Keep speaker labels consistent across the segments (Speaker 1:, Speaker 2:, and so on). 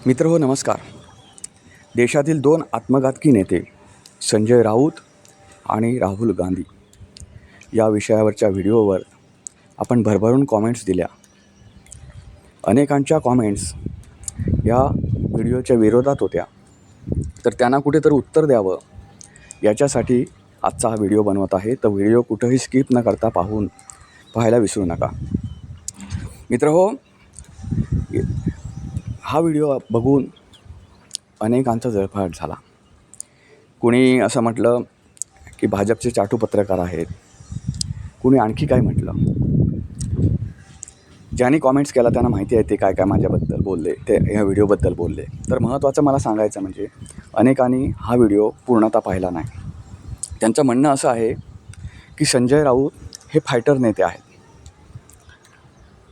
Speaker 1: मित्रहो नमस्कार. देशातील दोन आत्मघातकी नेते संजय राऊत आणि राहुल गांधी या विषयावरच्या व्हिडिओवर आपण भरभरून कॉमेंट्स दिल्या. अनेकांच्या कॉमेंट्स या व्हिडिओच्या विरोधात होत्या, तर त्यांना कुठेतरी उत्तर द्यावं याच्यासाठी आजचा हा व्हिडिओ बनवत आहे. तर व्हिडिओ कुठंही स्किप न करता पाहायला विसरू नका. मित्रहो, हा व्हिडिओ बघून अनेकांचा जळफाट झाला. कुणी असं म्हटलं की भाजपचे चाटू पत्रकार आहेत, कुणी आणखी काय म्हटलं. ज्यांनी कॉमेंट्स केला त्यांना माहिती आहे ते काय काय माझ्याबद्दल बोलले, ते ह्या व्हिडिओबद्दल बोलले. तर महत्त्वाचं मला सांगायचं म्हणजे अनेकांनी हा व्हिडिओ पूर्णतः पाहिला नाही. त्यांचं म्हणणं असं आहे की संजय राऊत हे फायटर नेते आहेत.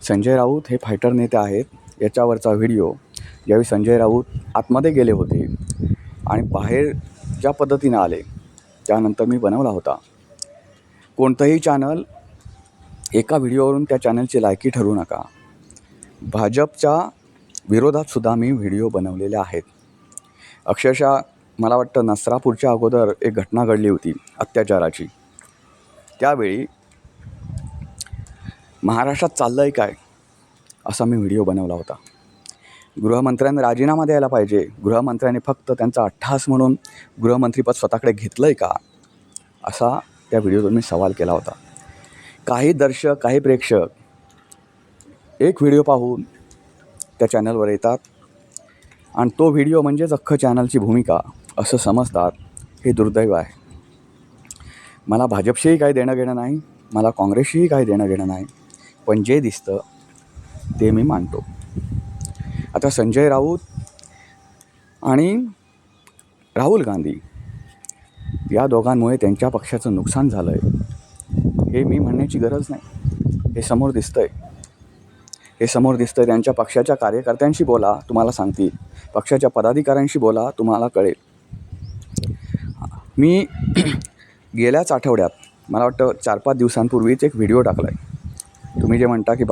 Speaker 1: संजय राऊत हे फायटर नेते आहेत. याच्यावरचा व्हिडिओ ज्यावेळी संजय राऊत आतमध्ये गेले होते आणि बाहेर ज्या पद्धतीनं आले त्यानंतर मी बनवला होता. कोणतंही चॅनल एका व्हिडिओवरून त्या चॅनलची लायकी ठरवू नका. भाजपच्या विरोधातसुद्धा मी व्हिडिओ बनवलेले आहेत. अक्षरशः मला वाटतं नसरापूरच्या अगोदर एक घटना घडली होती अत्याचाराची. त्यावेळी महाराष्ट्रात चाललं आहे काय असा मी व्हिडिओ बनवला होता. गृहमंत्र्यांनी राजीनामा द्यायला पाहिजे, गृहमंत्र्यांनी फक्त त्यांचा अट्टहास म्हणून गृहमंत्रीपद स्वतःकडे घेतलं आहे का, असा त्या व्हिडिओतून मी सवाल केला होता. काही दर्शक, काही प्रेक्षक एक व्हिडिओ पाहून त्या चॅनलवर येतात आणि तो व्हिडिओ म्हणजेच अख्खं चॅनलची भूमिका असं समजतात. हे दुर्दैव आहे. मला भाजपशीही काही देणं घेणं नाही, मला काँग्रेसशीही काही देणं घेणं नाही, पण जे दिसतं ते मी मानतो. आता संजय राऊत आणि राहुल गांधी या दोघांमुळे त्यांच्या पक्षाचं नुकसान झालं आहे हे मी म्हणण्याची गरज नाही. हे समोर दिसतं आहे. त्यांच्या पक्षाच्या कार्यकर्त्यांशी बोला, तुम्हाला सांगतील. पक्षाच्या पदाधिकाऱ्यांशी बोला, तुम्हाला कळेल. मी गेल्याच आठवड्यात मला वाटतं 4-5 दिवसांपूर्वीच एक व्हिडिओ टाकला आहे. तुम्ही जे म्हणता की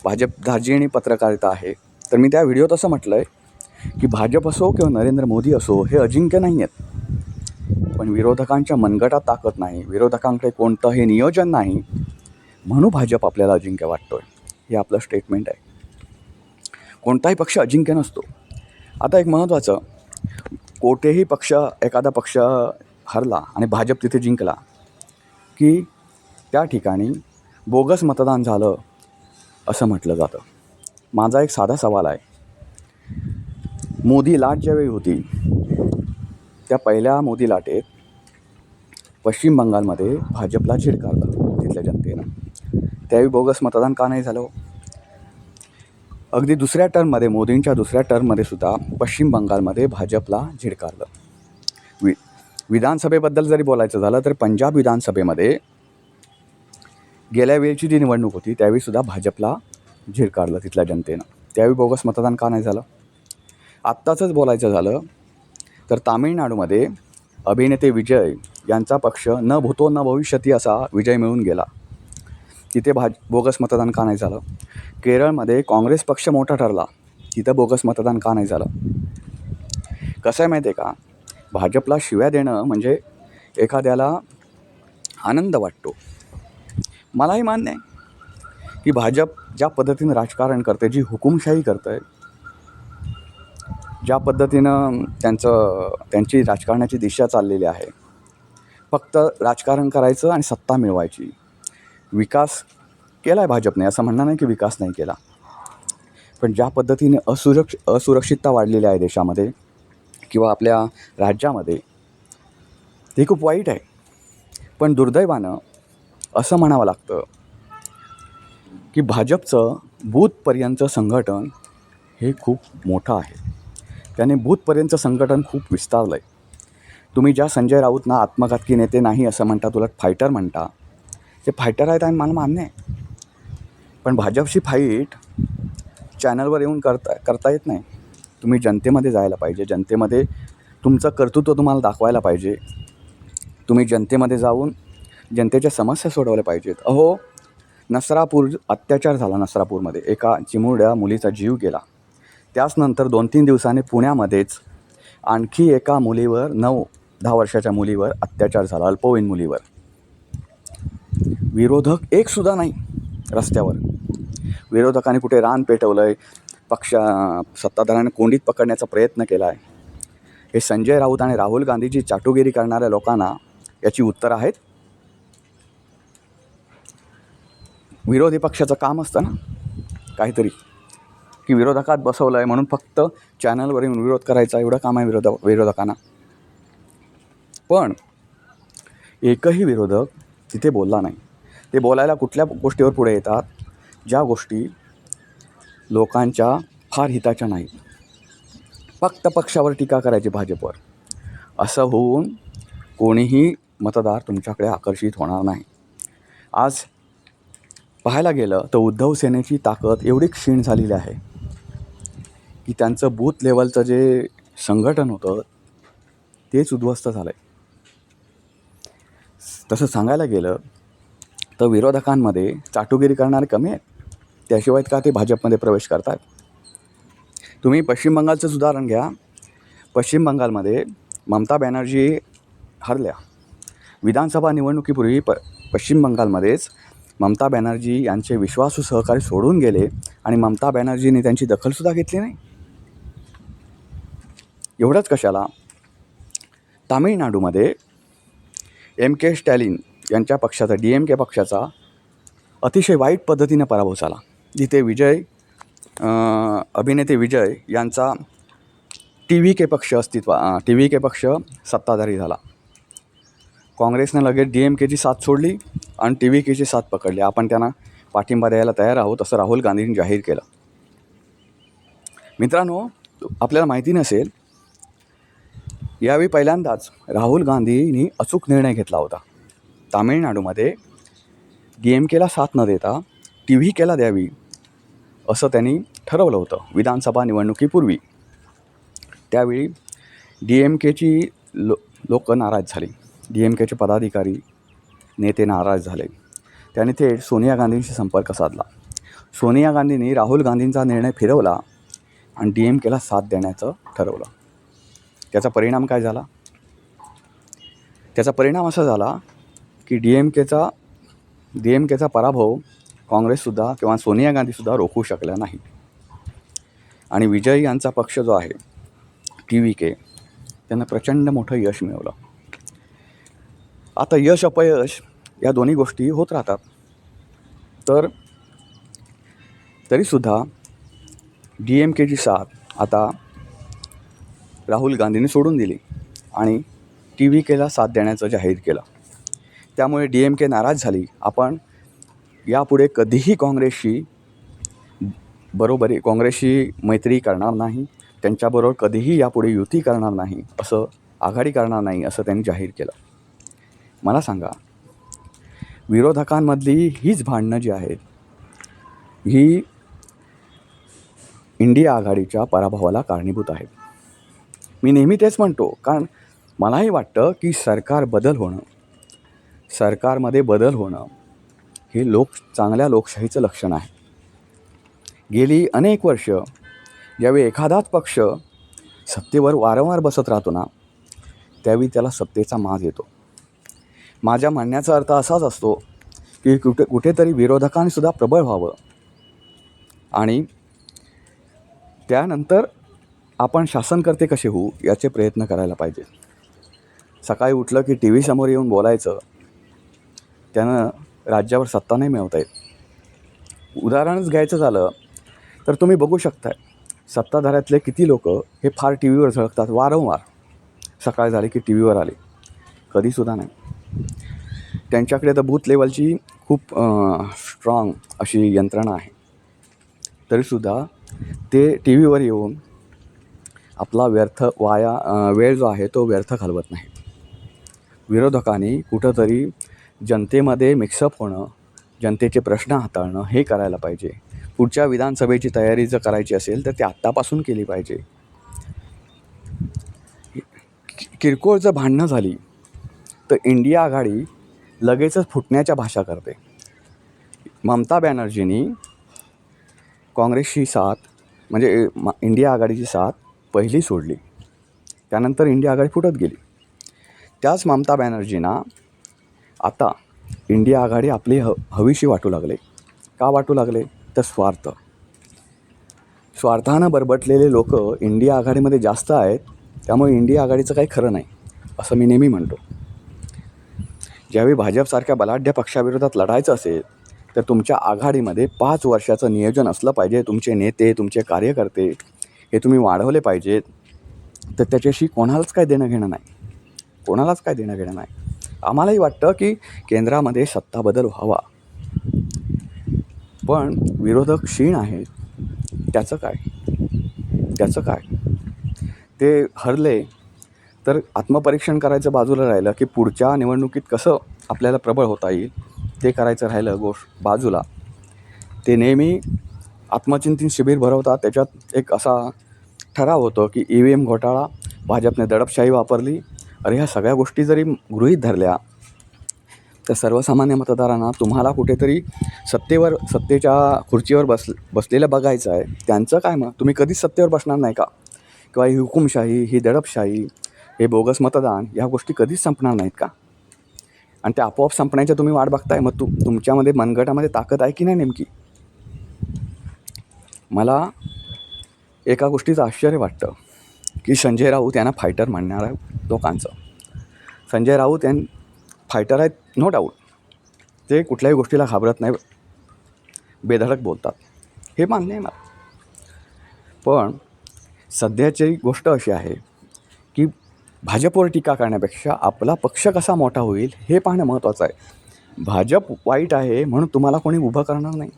Speaker 1: भाजप धार्जिणी पत्रकारिता आहे, तर मी त्या व्हिडिओत असं म्हटलं आहे की भाजप असो किंवा नरेंद्र मोदी असो हे अजिंक्य नाही आहेत. पण विरोधकांच्या मनगटात ताकद नाही, विरोधकांकडे कोणतंही नियोजन नाही, म्हणून भाजप आपल्याला अजिंक्य वाटतो आहे. हे आपलं स्टेटमेंट आहे. कोणताही पक्ष अजिंक्य नसतो. आता एक महत्त्वाचं, कोठेही एखादा पक्ष हरला आणि भाजप तिथे जिंकला की त्या ठिकाणी बोगस मतदान झालं असं म्हटलं जातं. माझा एक साधा सवाल आहे. मोदी लाट ज्यावेळी होती त्या पहिल्या मोदी लाटेत पश्चिम बंगालमध्ये भाजपला झिडकारलं तिथल्या जनतेनं. त्यावेळी बोगस मतदान का नाही झालं? अगदी दुसऱ्या टर्ममध्ये, मोदींच्या दुसऱ्या टर्ममध्ये सुद्धा पश्चिम बंगालमध्ये भाजपला झिडकारलं. विधानसभेबद्दल जरी बोलायचं झालं तर पंजाब विधानसभेमध्ये गेल्या वेळची जी निवडणूक होती त्यावेळीसुद्धा भाजपला झिडकारलं तिथल्या जनतेनं. त्यावेळी बोगस मतदान का नाही झालं? आत्ताचंच बोलायचं झालं तर तामिळनाडूमध्ये अभिनेते विजय यांचा पक्ष न भूतो न भविष्यती असा विजय मिळून गेला. तिथे बोगस मतदान का नाही झालं? केरळमध्ये काँग्रेस पक्ष मोठा ठरला, तिथं बोगस मतदान का नाही झालं? कसं आहे माहिती आहे का, भाजपला शिव्या देणं म्हणजे एखाद्याला आनंद वाटतो. मलाही मान्य आहे की भाजप ज्या पद्धतीनं राजकारण करते, जी हुकुमशाही करतं आहे, ज्या पद्धतीनं त्यांची राजकारणाची दिशा चाललेली आहे, फक्त राजकारण करायचं आणि सत्ता मिळवायची. विकास केला आहे भाजपने, असं म्हणणं नाही की विकास नाही केला, पण ज्या पद्धतीने असुरक्षितता वाढलेली आहे देशामध्ये किंवा आपल्या राज्यामध्ये, ते खूप वाईट आहे. पण दुर्दैवानं असं म्हणावं लागतं की भाजपचं बूथपर्यंतचं संघटन हे खूप मोठं आहे. त्याने बूथपर्यंतचं संघटन खूप विस्तारलं आहे. तुम्ही ज्या संजय राऊतना आत्मघातकी नेते नाही असं म्हणता, उलट फायटर म्हणता, ते फायटर आहेत आणि मला मान्य आहे. पण भाजपची फाईट चॅनलवर येऊन करता येत नाही. तुम्ही जनतेमध्ये जायला पाहिजे, जनतेमध्ये तुमचं कर्तृत्व तुम्हाला दाखवायला पाहिजे. तुम्ही जनतेमध्ये जाऊन जनतेच्या समस्या सोडवल्या पाहिजेत. अत्याचार झाला नसरापूरमध्ये, एका चिमुरड्या मुलीचा जीव गेला. त्याचनंतर 2-3 दिवसांनी पुण्यामध्येच आणखी एका मुलीवर 9-10 वर्षाच्या मुलीवर अत्याचार झाला, अल्पवयीन मुलीवर. विरोधक एकसुद्धा नाही रस्त्यावर. विरोधकांनी कुठे रान पेटवलं आहे, सत्ताधाऱ्यांनी कोंडीत पकडण्याचा प्रयत्न केला आहे. हे संजय राऊत आणि राहुल गांधीची चाटुगिरी करणाऱ्या लोकांना याची उत्तरं आहेत. विरोधी पक्षाचं काम असतं ना काहीतरी, की विरोधकात बसवलं आहे म्हणून फक्त चॅनलवर येऊन विरोध करायचा, एवढं काम आहे विरोधकांना. पण एकही विरोधक तिथे बोलला नाही. ते बोलायला कुठल्या गोष्टीवर पुढे येतात, ज्या गोष्टी लोकांच्या फार हिताच्या नाहीत. फक्त पक्षावर टीका करायची, भाजपवर. असं होऊन कोणीही मतदार तुमच्याकडे आकर्षित होणार नाही. आज पाहायला गेलं तर उद्धव सेनेची ताकद एवढी क्षीण झालेली आहे की त्यांचं बूथ लेवलचं जे संघटन होतं तेच उद्ध्वस्त झालं आहे. तसं सांगायला गेलं तर विरोधकांमध्ये चाटुगिरी करणारे कमी आहेत. त्याशिवाय का ते भाजपमध्ये प्रवेश करतात. तुम्ही पश्चिम बंगालचंच उदाहरण घ्या. पश्चिम बंगालमध्ये ममता बॅनर्जी हरल्या. विधानसभा निवडणुकीपूर्वी पश्चिम बंगालमध्येच ममता बॅनर्जी यांचे विश्वासू सहकारी सोडून गेले आणि ममता बॅनर्जीने त्यांची दखलसुद्धा घेतली नाही. एवढंच कशाला, तामिळनाडूमध्ये MK स्टॅलिन यांच्या पक्षाचा, DMK पक्षाचा अतिशय वाईट पद्धतीने पराभव झाला. जिथे अभिनेते विजय यांचा TVK पक्ष सत्ताधारी झाला. काँग्रेसनं लगेच DMKची साथ सोडली आणि TVKची साथ पकडली. आपण त्यांना पाठिंबा द्यायला तयार आहोत असं राहुल गांधींनी जाहीर केलं. मित्रांनो, आपल्याला माहिती नसेल, यावेळी पहिल्यांदाच राहुल गांधींनी अचूक निर्णय घेतला होता. तामिळनाडूमध्ये DMKला साथ न देता TVKला द्यावी असं त्यांनी ठरवलं होतं विधानसभा निवडणुकीपूर्वी. त्यावेळी DMKची लोक नाराज झाली. DMKचे पदाधिकारी, नेते नाराज झाले. त्याने थेट सोनिया गांधींशी संपर्क साधला. सोनिया गांधींनी राहुल गांधींचा निर्णय फिरवला आणि DMKला साथ देण्याचं ठरवलं. त्याचा परिणाम काय झाला? त्याचा परिणाम असा झाला की DMKचा पराभव काँग्रेससुद्धा किंवा सोनिया गांधीसुद्धा रोखू शकल्या नाही. आणि विजय यांचा पक्ष जो आहे TVK, त्यांना प्रचंड मोठं यश मिळवलं. आता यश अपयश या दोन्ही गोष्टी होत राहतात. तरीसुद्धा DMKची साथ आता राहुल गांधींनी सोडून दिली आणि TVKला साथ देण्याचं जाहीर केलं. त्यामुळे DMK नाराज झाली. आपण यापुढे कधीही काँग्रेसशी मैत्री करणार नाही, त्यांच्याबरोबर कधीही यापुढे युती करणार नाही, आघाडी करणार नाही असं त्यांनी जाहीर केलं. मला सांगा, विरोधकांमधली हीच भांडणं जी आहेत ही इंडिया आघाडीच्या पराभवाला कारणीभूत आहेत. मी नेहमी तेच म्हणतो, कारण मलाही वाटतं की सरकारमध्ये बदल होणं हे चांगल्या लोकशाहीचं लक्षण आहे. गेली अनेक वर्ष ज्यावेळी एखादाच पक्ष सत्तेवर वारंवार बसत राहतो ना, त्यावेळी त्याला सत्तेचा माज येतो. माझ्या म्हणण्याचा अर्थ असाच असतो की कुठेतरी विरोधकांनीसुद्धा प्रबळ व्हावं आणि त्यानंतर आपण शासनकर्ते कसे होऊ याचे प्रयत्न करायला पाहिजे. सकाळी उठलं की TV समोर येऊन बोलायचं, त्यानं राज्यावर सत्ता नाही मिळवता येत. उदाहरणच घ्यायचं झालं तर तुम्ही बघू शकताय, सत्ताधाऱ्यातले किती लोक हे फार TVवर झळकतात. वारंवार सकाळ झाली की TVवर आले, कधीसुद्धा नाही. त्यांच्याकडे तर बूथ लेवलची खूप स्ट्रॉंग अशी यंत्रणा आहे. तरीसुद्धा ते TVवर येऊन आपला वेळ जो आहे तो व्यर्थ घालवत नाही. विरोधकांनी कुठंतरी जनतेमध्ये मिक्सअप होणं, जनतेचे प्रश्न हाताळणं हे करायला पाहिजे. पुढच्या विधानसभेची तयारी जर करायची असेल तर ती आत्तापासून केली पाहिजे. किरकोळ जर भांडणं झाली तर इंडिया आघाडी लगेचच फुटण्याच्या भाषा करते. ममता बॅनर्जींनी काँग्रेसची साथ म्हणजे इंडिया आघाडीची साथ पहिली सोडली, त्यानंतर इंडिया आघाडी फुटत गेली. त्याच ममता बॅनर्जींना आता इंडिया आघाडी आपली हवीशी वाटू लागले. का वाटू लागले? तर स्वार्थानं बरबटलेले लोक इंडिया आघाडीमध्ये जास्त आहेत. त्यामुळे इंडिया आघाडीचं काही खरं नाही असं मी नेहमी म्हणतो. ज्यावेळी भाजपसारख्या बलाढ्य पक्षाविरोधात लढायचं असेल तर तुमच्या आघाडीमध्ये 5 वर्षाचं नियोजन असलं पाहिजे. तुमचे नेते, तुमचे कार्यकर्ते हे तुम्ही वाढवले पाहिजेत. तर त्याच्याशी कोणालाच काय देणं घेणं नाही. आम्हालाही वाटतं की केंद्रामध्ये सत्ता बदल व्हावा, पण विरोधक क्षीण आहेत. त्याचं काय? ते हरले तर आत्मपरीक्षण करायचं बाजूला राहिलं की पुढच्या निवडणुकीत कसं आपल्याला प्रबळ होता येईल ते करायचं राहिलं गोष्ट बाजूला. ते नेहमी आत्मचिंतन शिबिर भरवतात. त्याच्यात एक असा ठराव होतो की EVM घोटाळा, भाजपने दडपशाही वापरली. अरे ह्या सगळ्या गोष्टी जरी गृहीत धरल्या तर सर्वसामान्य मतदारांना तुम्हाला कुठेतरी सत्तेच्या खुर्चीवर बसलेलं बघायचं आहे. त्यांचं काय मग? तुम्ही कधीच सत्तेवर बसणार नाही का? किंवा ही हुकुमशाही, ही दडपशाही, हे बोगस मतदान, ह्या गोष्टी कधीच संपणार नाहीत का? आणि त्या आपोआप संपण्याच्या तुम्ही वाट बघताय. मग तुमच्यामध्ये मनगटामध्ये ताकद आहे की नाही नेमकी? मला एका गोष्टीचं आश्चर्य वाटतं की संजय राऊत यांना फायटर म्हणणाऱ्या लोकांचं. संजय राऊत फायटर आहेत, नो डाऊट. ते कुठल्याही गोष्टीला घाबरत नाही, बेधडक बोलतात, हे मान्य आहे मला. पण सध्याची गोष्ट अशी आहे की भाजपवर टीका करण्यापेक्षा आपला पक्ष कसा मोठा होईल हे पाहणं महत्त्वाचं आहे. भाजप वाईट आहे म्हणून तुम्हाला कोणी उभं करणार नाही.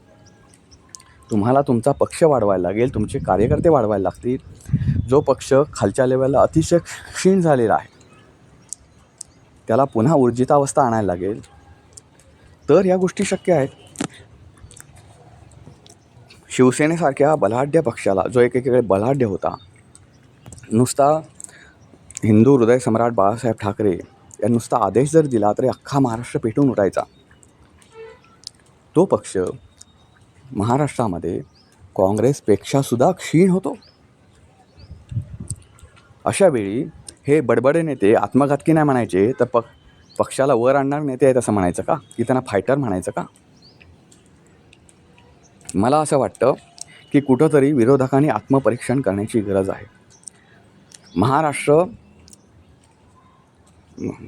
Speaker 1: तुम्हाला तुमचा पक्ष वाढवायला लागेल, तुमचे कार्यकर्ते वाढवायला लागतील. जो पक्ष खालच्या लेवलला अतिशय क्षीण झालेला आहे त्याला पुन्हा ऊर्जितावस्था आणायला लागेल, तर या गोष्टी शक्य आहेत. शिवसेनेसारख्या बलाढ्य पक्षाला, जो एकेकाळी बलाढ्य होता, नुसता हिंदू हृदय सम्राट बाळासाहेब ठाकरे या नुसता आदेश जर दिला तरी अख्खा महाराष्ट्र पेटून उठायचा. तो पक्ष महाराष्ट्रामध्ये काँग्रेसपेक्षासुद्धा क्षीण होतो. अशा वेळी हे बडबडे नेते आत्मघातकी नाही म्हणायचे तर पक्षाला वर आणणार नेते आहेत असं म्हणायचं का? की त्यांना फायटर म्हणायचं का? मला असं वाटतं की कुठंतरी विरोधकांनी आत्मपरीक्षण करण्याची गरज आहे.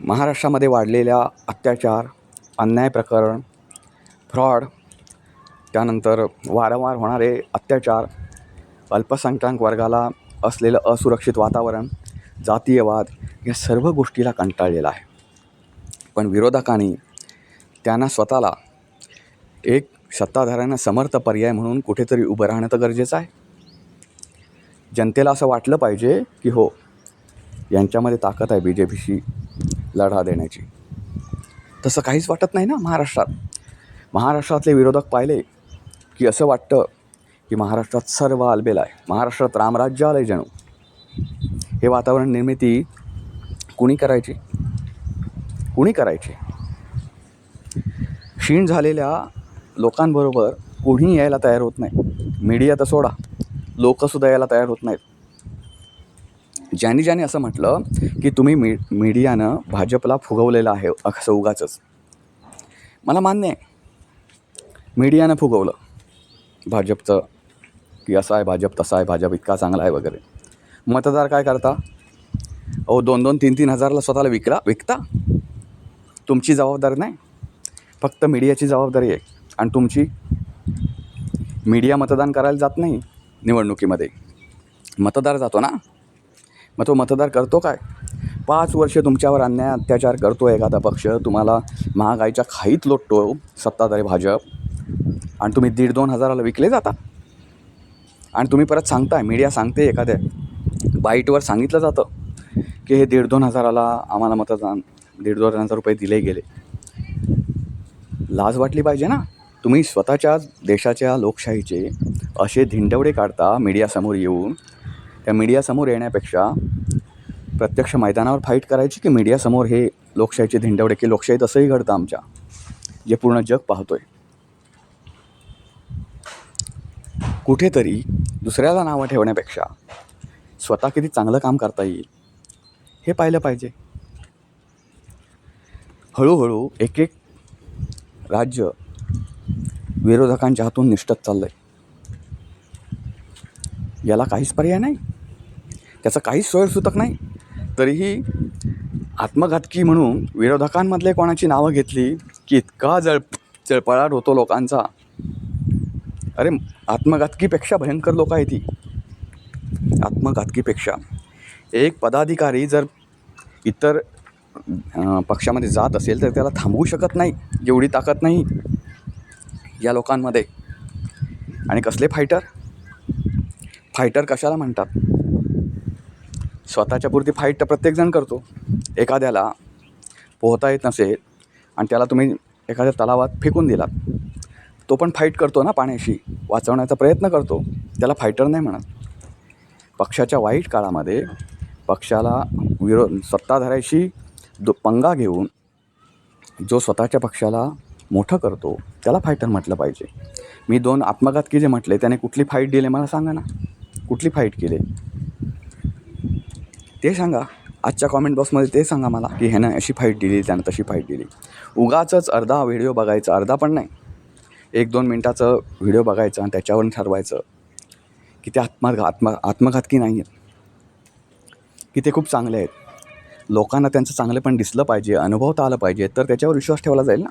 Speaker 1: महाराष्ट्रामध्ये वाढलेल्या अत्याचार, अन्याय प्रकरण, फ्रॉड, त्यानंतर वारंवार होणारे अत्याचार, अल्पसंख्याक वर्गाला असलेलं असुरक्षित वातावरण, जातीयवाद, या सर्व गोष्टीला कंटाळलेला आहे. पण विरोधकांनी त्यांना स्वतःला एक सत्ताधाऱ्यांना समर्थ पर्याय म्हणून कुठेतरी उभं राहणं तर गरजेचं आहे. जनतेला असं वाटलं पाहिजे की हो, यांच्यामध्ये ताकद आहे BJPशी लढा देण्याची. तसं काहीच वाटत नाही ना महाराष्ट्रातले विरोधक पाहिले की असं वाटतं की महाराष्ट्रात सर्व आलबेल आहे, महाराष्ट्रात रामराज्य आलं आहे जणू. हे वातावरण निर्मिती कुणी करायची? क्षीण झालेल्या लोकांबरोबर कोणी यायला तयार होत नाही. मीडिया तर सोडा, लोकंसुद्धा यायला तयार होत नाहीत. ज्यांनी असं म्हटलं की तुम्ही मीडियानं भाजपला फुगवलेलं आहे असं उगाचच, मला मान्य आहे, मीडियानं फुगवलं भाजपचं की असं आहे भाजप, तसं आहे भाजप, इतका चांगला आहे वगैरे. मतदार काय करता? 2-2, 3-3 हजारला स्वतःला विकता. तुमची जबाबदारी नाही, फक्त मीडियाची जबाबदारी आहे. आणि तुमची मीडिया मतदान करायला जात नाही निवडणुकीमध्ये, मतदार जातो ना. मग तो मतदार करतो काय? 5 वर्ष तुमच्यावर अन्याय अत्याचार करतो एखादा पक्ष, तुम्हाला महागाईच्या खाईत लोटतो सत्ताधारी भाजप, आणि तुम्ही 1,500-2 हजाराला विकले जाता. आणि तुम्ही परत सांगताय, मीडिया सांगते, एखाद्या बाईटवर सांगितलं जातं की हे 1,500-2 हजाराला आम्हाला मतदान, 1,500-2 हजार रुपये दिले गेले. लाज वाटली पाहिजे ना. तुम्ही स्वतःच्याच देशाच्या लोकशाहीचे असे धिंडवडे काढता मीडियासमोर येऊन. त्या मीडियासमोर येण्यापेक्षा प्रत्यक्ष मैदानावर फाईट करायची की मीडियासमोर हे लोकशाहीचे धिंडवडे, की लोकशाही तसंही घडतं आमच्या, जे पूर्ण जग पाहतोय. कुठेतरी दुसऱ्याला नावं ठेवण्यापेक्षा स्वतः किती चांगलं काम करता येईल हे पाहिलं पाहिजे. हळूहळू एक एक राज्य विरोधकांच्या हातून निष्ठत चाललं आहे. याला काहीच पर्याय नाही, त्याचं काहीच सोयसूतक नाही. तरीही आत्मघातकी म्हणून विरोधकांमधले कोणाची नावं घेतली की इतका जळपळाट होतो लोकांचा. अरे आत्मघातकीपेक्षा भयंकर लोक आहे ती. आत्मघातकीपेक्षा एक पदाधिकारी जर इतर पक्षामध्ये जात असेल तर त्याला थांबवू शकत नाही, एवढी ताकद नाही या लोकांमध्ये. आणि कसले फायटर कशाला म्हणतात? स्वतःच्या पुरती फाईट तर प्रत्येकजण करतो. एखाद्याला पोहता येत नसेल आणि त्याला तुम्ही एखाद्या तलावात फेकून दिलात, तो पण फाईट करतो ना, पाण्याशी वाचवण्याचा प्रयत्न करतो. त्याला फायटर नाही म्हणत. पक्षाच्या वाईट काळामध्ये पक्षाला सत्ताधाऱ्याशी पंगा घेऊन जो स्वतःच्या पक्षाला मोठं करतो त्याला फायटर म्हटलं पाहिजे. मी 2 आत्मघातकी जे म्हटले त्याने कुठली फाईट दिली मला सांगा ना, कुठली फाईट केली ते सांगा. आजच्या कॉमेंट बॉक्समध्ये ते सांगा मला की ह्यानं अशी फाईट दिली, त्यानं तशी फाईट दिली. उगाचच अर्धा व्हिडिओ बघायचा, अर्धा पण नाही, 1-2 मिनटाचं व्हिडिओ बघायचं आणि त्याच्यावरून ठरवायचं की ते आत्मघातकी नाही आहेत, की ते खूप चांगले आहेत. लोकांना त्यांचं चांगलं पण दिसलं पाहिजे, अनुभवता आलं पाहिजे, तर त्याच्यावर विश्वास ठेवला जाईल ना.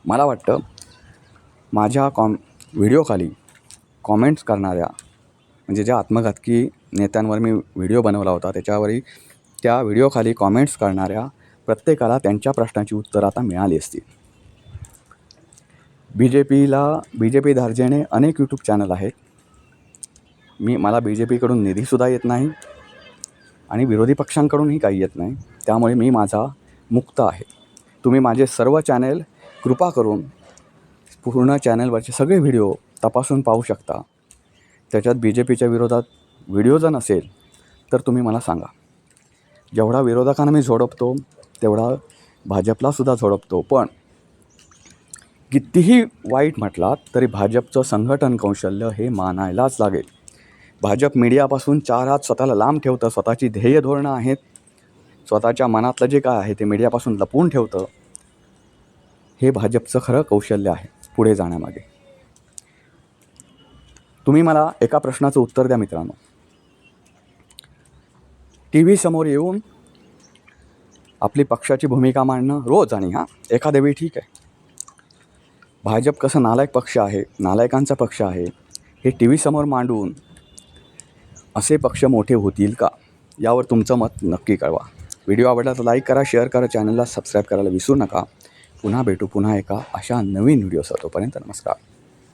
Speaker 1: मला वाटतं माझ्या व्हिडिओखाली कॉमेंट्स करणाऱ्या, म्हणजे ज्या आत्मघातकी नेत्यांवर मी व्हिडिओ बनवला होता त्या व्हिडिओखाली कॉमेंट्स करणाऱ्या प्रत्येकाला त्यांच्या प्रश्नाची उत्तरं आता मिळाली असतील. BJP धार्जिणे अनेक यूट्यूब चॅनल आहेत. मला BJPकडून निधीसुद्धा येत नाही आणि विरोधी पक्षांकडूनही काही येत नाही. त्यामुळे मी माझा मुक्त आहे. तुम्ही माझे सर्व चॅनल कृपा करून पूर्ण चॅनलवरचे सगळे व्हिडिओ तपासून पाहू शकता. त्याच्यात BJPच्या विरोधात व्हिडिओ जर नसेल तर तुम्ही मला सांगा. जेवढा विरोधकांना मी झोडपतो तेवढा भाजपलासुद्धा झोडपतो. पण कितीही वाईट म्हटलात तरी भाजपचं संघटन कौशल्य हे मानायलाच लागेल. भाजप मीडियापासून 4 हात स्वतःला लांब ठेवतं, स्वतःची ध्येय धोरणं आहेत, स्वतःच्या मनातलं जे काय आहे ते मीडियापासून लपवून ठेवतं. हे भाजपचं खरं कौशल्य आहे पुढे जाण्यामागे. तुम्ही मला एका प्रश्नाचं उत्तर द्या मित्रांनो. TV समोर येऊन आपली पक्षाची भूमिका मांडणं रोज, आणि एखाद्या वेळी ठीक आहे. भाजप कसं नालायक पक्ष आहे, नालायकांचा पक्ष आहे, हे TV समोर मांडून असे पक्ष मोठे होतील का, यावर तुमचं मत नक्की कळवा. व्हिडिओ आवडला तर लाईक करा, शेअर करा, चॅनलला सबस्क्राईब करायला विसरू नका. पुन्हा भेटू पुन्हा एका अशा नवीन व्हिडिओसह. तोपर्यंत नमस्कार.